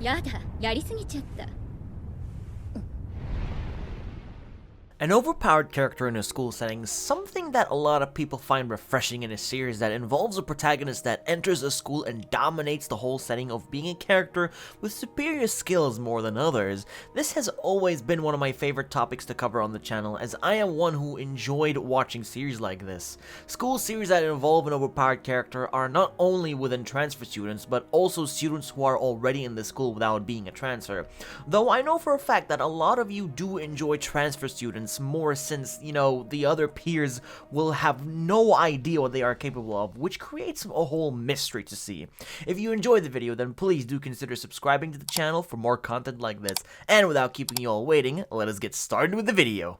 やだ、やりすぎちゃった。 An overpowered character in a school setting is something that a lot of people find refreshing in a series that involves a protagonist that enters a school and dominates the whole setting of being a character with superior skills more than others. This has always been one of my favorite topics to cover on the channel, as I am one who enjoyed watching series like this. School series that involve an overpowered character are not only within transfer students, but also students who are already in the school without being a transfer. Though I know for a fact that a lot of you do enjoy transfer students more since, you know, the other peers will have no idea what they are capable of, which creates a whole mystery to see. If you enjoyed the video, then please do consider subscribing to the channel for more content like this. And without keeping you all waiting, let us get started with the video.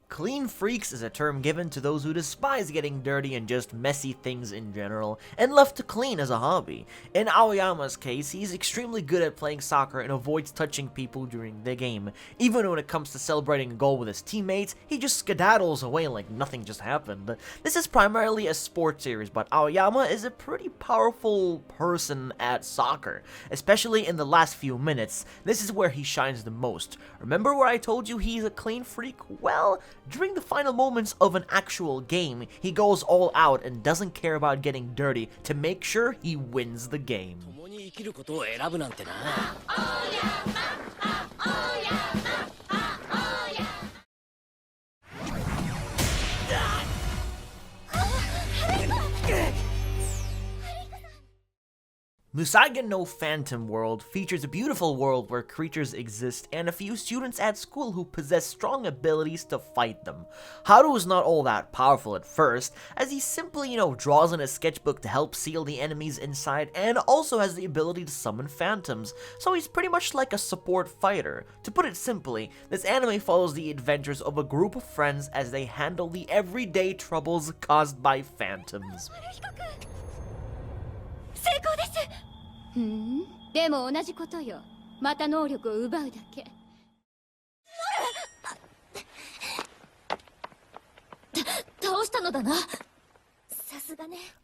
Clean freaks is a term given to those who despise getting dirty and just messy things in general, and love to clean as a hobby. In Aoyama's case, he's extremely good at playing soccer and avoids touching people during the game. Even when it comes to celebrating a goal with his teammates, he just skedaddles away like nothing just happened. This is primarily a sports series, but Aoyama is a pretty powerful person at soccer, especially in the last few minutes. This is where he shines the most. Remember where I told you he's a clean freak? Well, during the final moments of an actual game, he goes all out and doesn't care about getting dirty to make sure he wins the game. Musaiga no Phantom World features a beautiful world where creatures exist and a few students at school who possess strong abilities to fight them. Haru is not all that powerful at first, as he simply, draws in a sketchbook to help seal the enemies inside and also has the ability to summon phantoms, so he's pretty much like a support fighter. To put it simply, this anime follows the adventures of a group of friends as they handle the everyday troubles caused by phantoms. 成功です。でも同じことよ。また能力を奪うだけ。倒したのだな。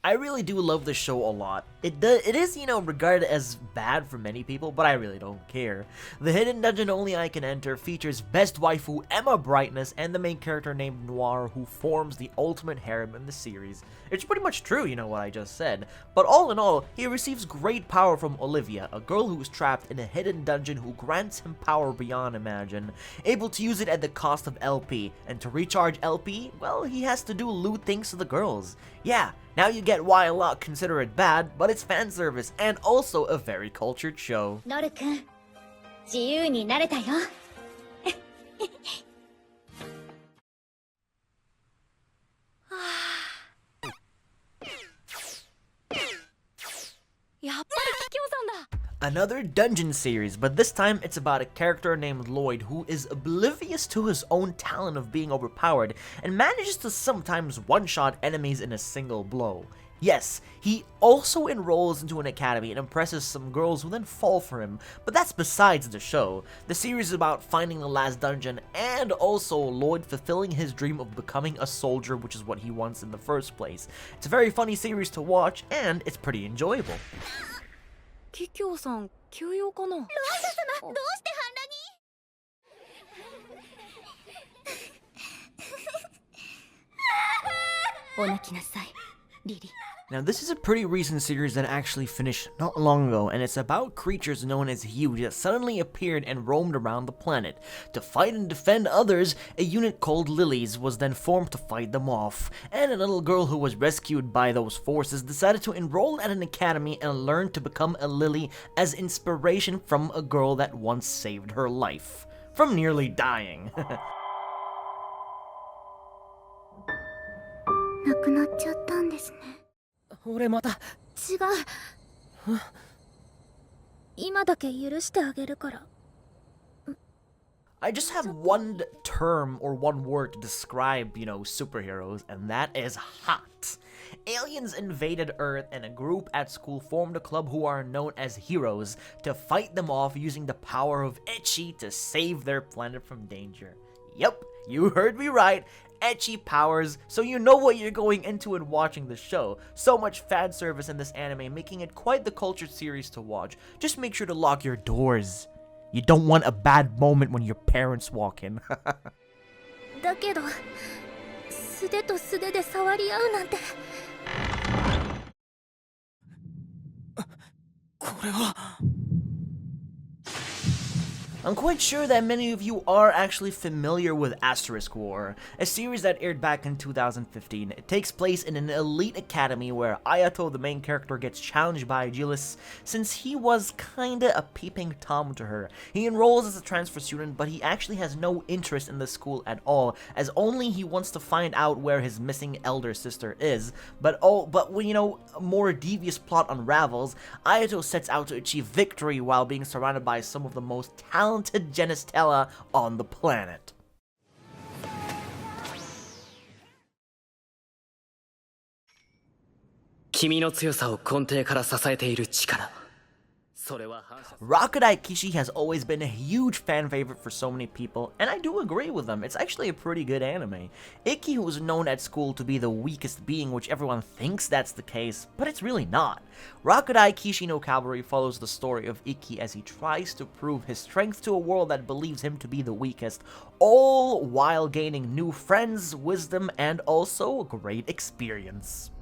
I really do love the show a lot. It is, regarded as bad for many people, but I really don't care. The hidden dungeon only I can enter features best waifu Emma Brightness and the main character named Noir, who forms the ultimate harem in the series. It's pretty much true, what I just said. But all in all, he receives great power from Olivia, a girl who is trapped in a hidden dungeon who grants him power beyond imagine, able to use it at the cost of LP, and to recharge LP, well, he has to do lewd things to the girls. Yeah, now you get why a lot consider it bad, but it's fan service and also a very cultured show. Noru-kun, 自由になれたよ。やっぱり桔梗さんだ。 Another dungeon series, but this time it's about a character named Lloyd who is oblivious to his own talent of being overpowered and manages to sometimes one-shot enemies in a single blow. Yes, he also enrolls into an academy and impresses some girls who then fall for him, but that's besides the show. The series is about finding the last dungeon and also Lloyd fulfilling his dream of becoming a soldier, which is what he wants in the first place. It's a very funny series to watch and it's pretty enjoyable. 桔梗さん、休養かな。ロイド様、どうして反乱に。お泣きなさい、リリ。 Now this is a pretty recent series that actually finished not long ago, and it's about creatures known as huge that suddenly appeared and roamed around the planet. To fight and defend others, a unit called Lilies was then formed to fight them off, and a little girl who was rescued by those forces decided to enroll at an academy and learn to become a Lily as inspiration from a girl that once saved her life from nearly dying. 亡くなっちゃったんですね。 俺また。違う。今だけ許してあげるから。 I just have one term or one word to describe, superheroes, and that is hot. Aliens invaded Earth and a group at school formed a club who are known as heroes to fight them off using the power of Ecchi to save their planet from danger. Yep, you heard me right, ecchi powers, so you know what you're going into when watching the show. So much fan service in this anime, making it quite the cultured series to watch. Just make sure to lock your doors. You don't want a bad moment when your parents walk in. だけど素手と素手で触り合うなんて。これは I'm quite sure that many of you are actually familiar with Asterisk War, a series that aired back in 2015. It takes place in an elite academy where Ayato, the main character, gets challenged by Agilis since he was kinda a peeping Tom to her. He enrolls as a transfer student, but he actually has no interest in the school at all, as only he wants to find out where his missing elder sister is. But when, you know, a more devious plot unravels, Ayato sets out to achieve victory while being surrounded by some of the most talented genistella on the planet. 君の強さを根底から支えている力。それは反射 Rakudai Kishi has always been a huge fan favorite for so many people, and I do agree with them. It's actually a pretty good anime. Ikki, who is known at school to be the weakest being, which everyone thinks that's the case, but it's really not. Rakudai Kishino Cabaret follows the story of Ikki as he tries to prove his strength to a world that believes him to be the weakest, all while gaining new friends, wisdom, and also great experience.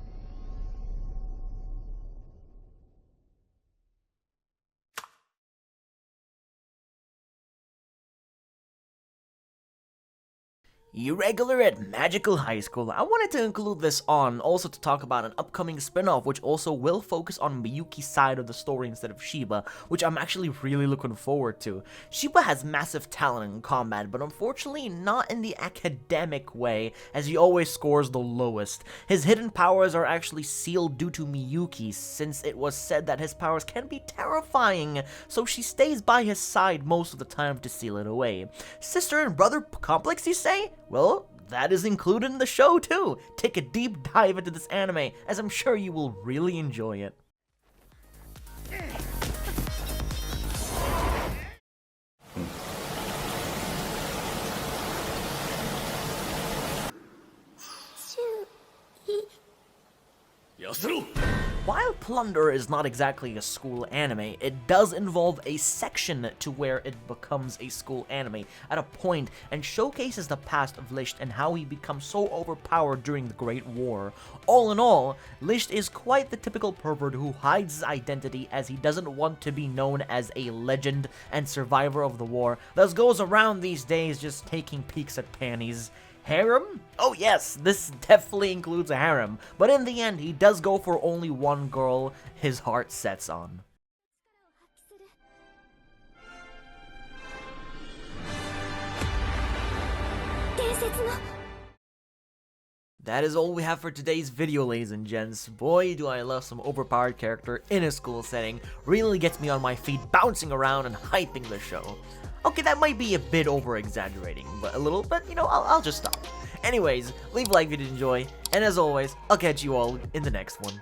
Irregular at Magical High School. I wanted to include this on, also to talk about an upcoming spin-off which also will focus on Miyuki's side of the story instead of Shiba, which I'm actually really looking forward to. Shiba has massive talent in combat, but unfortunately not in the academic way, as he always scores the lowest. His hidden powers are actually sealed due to Miyuki, since it was said that his powers can be terrifying, so she stays by his side most of the time to seal it away. Sister and brother complex, you say? Well, that is included in the show too. Take a deep dive into this anime, as I'm sure you will really enjoy it. While Plunder is not exactly a school anime, it does involve a section to where it becomes a school anime at a point and showcases the past of Lisht and how he becomes so overpowered during the Great War. All in all, Lisht is quite the typical pervert who hides his identity as he doesn't want to be known as a legend and survivor of the war, thus goes around these days just taking peeks at panties. Harem? Oh yes, this definitely includes a harem, but in the end he does go for only one girl his heart sets on. That is all we have for today's video, ladies and gents. Boy, do I love some overpowered character in a school setting. Really gets me on my feet, bouncing around and hyping the show. Okay, that might be a bit over-exaggerating, but a little, but you know, I'll just stop. Anyways, leave a like if you did enjoy, and as always, I'll catch you all in the next one.